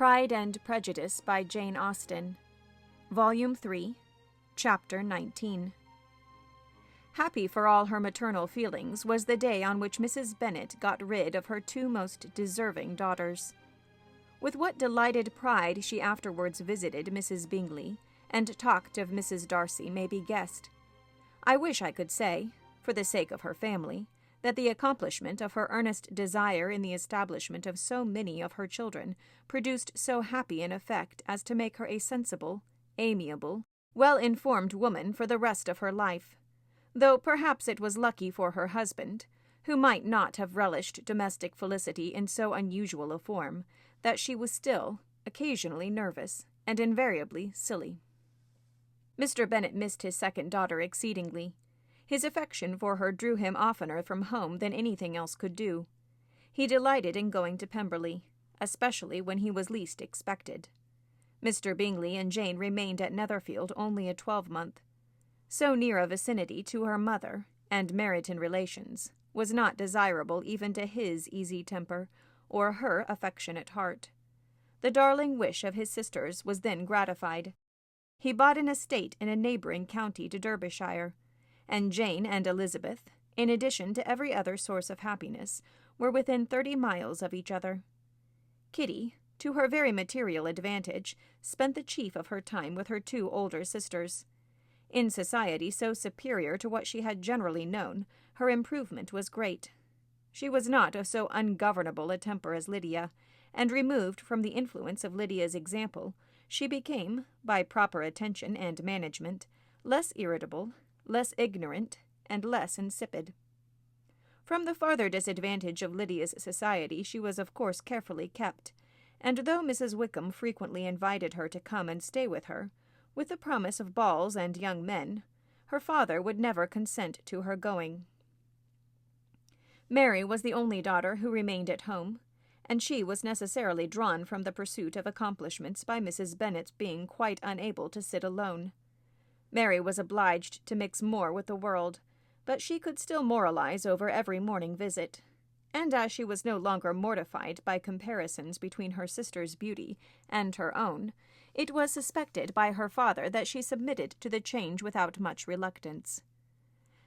Pride and Prejudice by Jane Austen, Volume 3, Chapter 19. Happy for all her maternal feelings was the day on which Mrs. Bennet got rid of her two most deserving daughters. With what delighted pride she afterwards visited Mrs. Bingley, and talked of Mrs. Darcy may be guessed. I wish I could say, for the sake of her family, that the accomplishment of her earnest desire in the establishment of so many of her children produced so happy an effect as to make her a sensible, amiable, well-informed woman for the rest of her life, though perhaps it was lucky for her husband, who might not have relished domestic felicity in so unusual a form, that she was still, occasionally nervous, and invariably silly. Mr. Bennet missed his second daughter exceedingly. His affection for her drew him oftener from home than anything else could do. He delighted in going to Pemberley, especially when he was least expected. Mr. Bingley and Jane remained at Netherfield only a 12-month. So near a vicinity to her mother and Meryton relations was not desirable even to his easy temper or her affectionate heart. The darling wish of his sisters was then gratified. He bought an estate in a neighbouring county to Derbyshire, and Jane and Elizabeth, in addition to every other source of happiness, were within 30 miles of each other. Kitty, to her very material advantage, spent the chief of her time with her two older sisters. In society so superior to what she had generally known, her improvement was great. She was not of so ungovernable a temper as Lydia, and removed from the influence of Lydia's example, she became, by proper attention and management, less irritable, less ignorant, and less insipid. From the farther disadvantage of Lydia's society she was of course carefully kept, and though Mrs. Wickham frequently invited her to come and stay with her, with the promise of balls and young men, her father would never consent to her going. Mary was the only daughter who remained at home, and she was necessarily drawn from the pursuit of accomplishments by Mrs. Bennet being quite unable to sit alone. Mary was obliged to mix more with the world, but she could still moralize over every morning visit, and as she was no longer mortified by comparisons between her sister's beauty and her own, it was suspected by her father that she submitted to the change without much reluctance.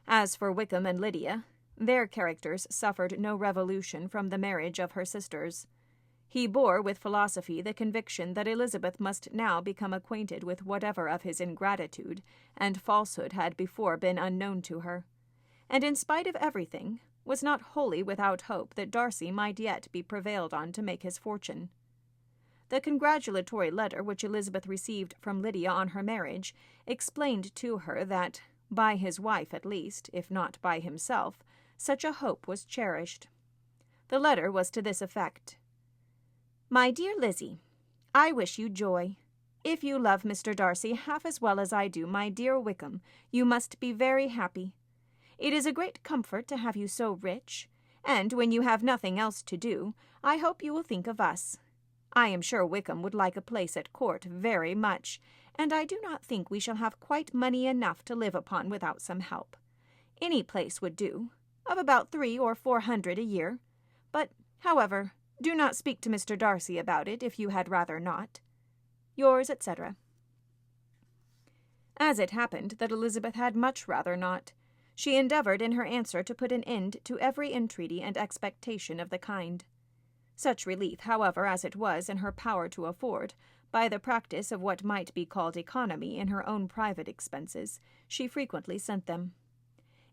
As for Wickham and Lydia, their characters suffered no revolution from the marriage of her sisters. He bore with philosophy the conviction that Elizabeth must now become acquainted with whatever of his ingratitude and falsehood had before been unknown to her, and in spite of everything, was not wholly without hope that Darcy might yet be prevailed on to make his fortune. The congratulatory letter which Elizabeth received from Lydia on her marriage explained to her that, by his wife at least, if not by himself, such a hope was cherished. The letter was to this effect: "My dear Lizzie, I wish you joy. If you love Mr. Darcy half as well as I do my dear Wickham, you must be very happy. It is a great comfort to have you so rich, and when you have nothing else to do, I hope you will think of us. I am sure Wickham would like a place at court very much, and I do not think we shall have quite money enough to live upon without some help. Any place would do, of about 300 or 400 a year, but, however, do not speak to Mr. Darcy about it if you had rather not. Yours, etc." As it happened that Elizabeth had much rather not, she endeavoured in her answer to put an end to every entreaty and expectation of the kind. Such relief, however, as it was in her power to afford, by the practice of what might be called economy in her own private expenses, she frequently sent them.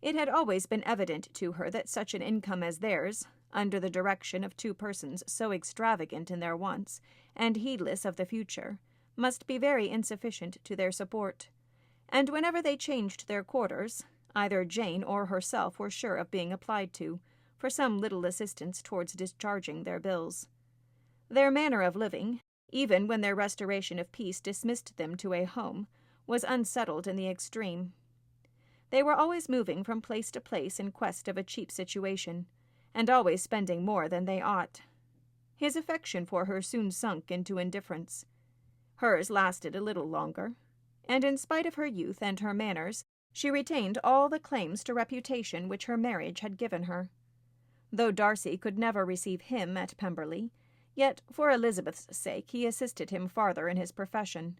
It had always been evident to her that such an income as theirs, under the direction of two persons so extravagant in their wants, and heedless of the future, must be very insufficient to their support, and whenever they changed their quarters, either Jane or herself were sure of being applied to, for some little assistance towards discharging their bills. Their manner of living, even when their restoration of peace dismissed them to a home, was unsettled in the extreme. They were always moving from place to place in quest of a cheap situation, and always spending more than they ought. His affection for her soon sunk into indifference. Hers lasted a little longer, and in spite of her youth and her manners, she retained all the claims to reputation which her marriage had given her. Though Darcy could never receive him at Pemberley, Yet for Elizabeth's sake he assisted him farther in his profession.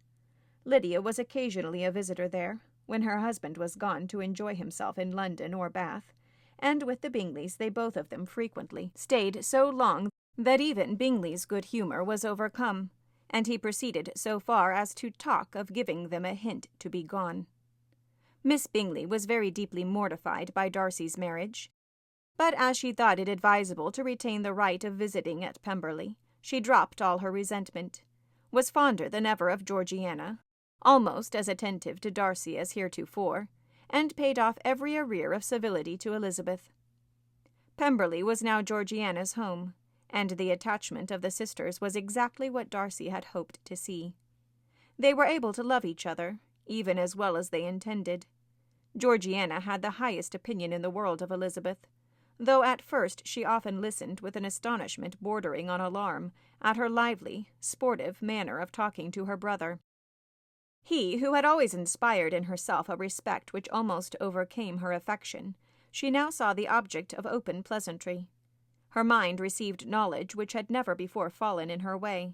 Lydia was occasionally a visitor there, when her husband was gone to enjoy himself in London or Bath, and with the Bingleys they both of them frequently stayed so long that even Bingley's good humour was overcome, and he proceeded so far as to talk of giving them a hint to be gone. Miss Bingley was very deeply mortified by Darcy's marriage, but as she thought it advisable to retain the right of visiting at Pemberley, she dropped all her resentment, was fonder than ever of Georgiana, almost as attentive to Darcy as heretofore, and paid off every arrear of civility to Elizabeth. Pemberley was now Georgiana's home, and the attachment of the sisters was exactly what Darcy had hoped to see. They were able to love each other, even as well as they intended. Georgiana had the highest opinion in the world of Elizabeth, though at first she often listened with an astonishment bordering on alarm at her lively, sportive manner of talking to her brother. He, who had always inspired in herself a respect which almost overcame her affection, she now saw the object of open pleasantry. Her mind received knowledge which had never before fallen in her way.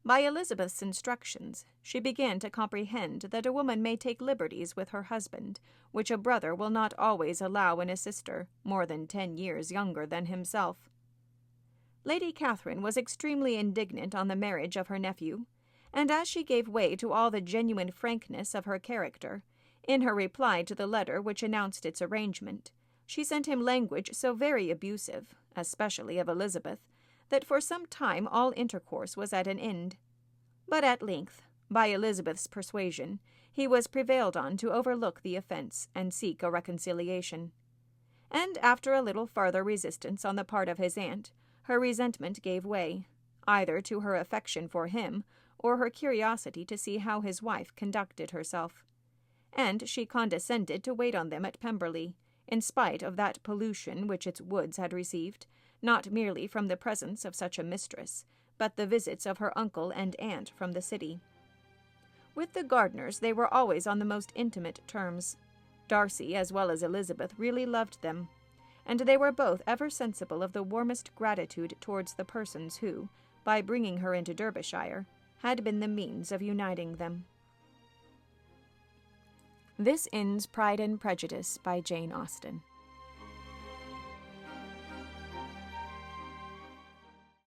By Elizabeth's instructions, she began to comprehend that a woman may take liberties with her husband, which a brother will not always allow in a sister more than 10 years younger than himself. Lady Catherine was extremely indignant on the marriage of her nephew, and as she gave way to all the genuine frankness of her character, in her reply to the letter which announced its arrangement, she sent him language so very abusive, especially of Elizabeth, that for some time all intercourse was at an end. But at length, by Elizabeth's persuasion, he was prevailed on to overlook the offence and seek a reconciliation. And after a little farther resistance on the part of his aunt, her resentment gave way, either to her affection for him or her curiosity to see how his wife conducted herself. And she condescended to wait on them at Pemberley, in spite of that pollution which its woods had received, not merely from the presence of such a mistress, but the visits of her uncle and aunt from the city. With the Gardiners they were always on the most intimate terms. Darcy, as well as Elizabeth, really loved them, and they were both ever sensible of the warmest gratitude towards the persons who, by bringing her into Derbyshire, had been the means of uniting them. This ends Pride and Prejudice by Jane Austen.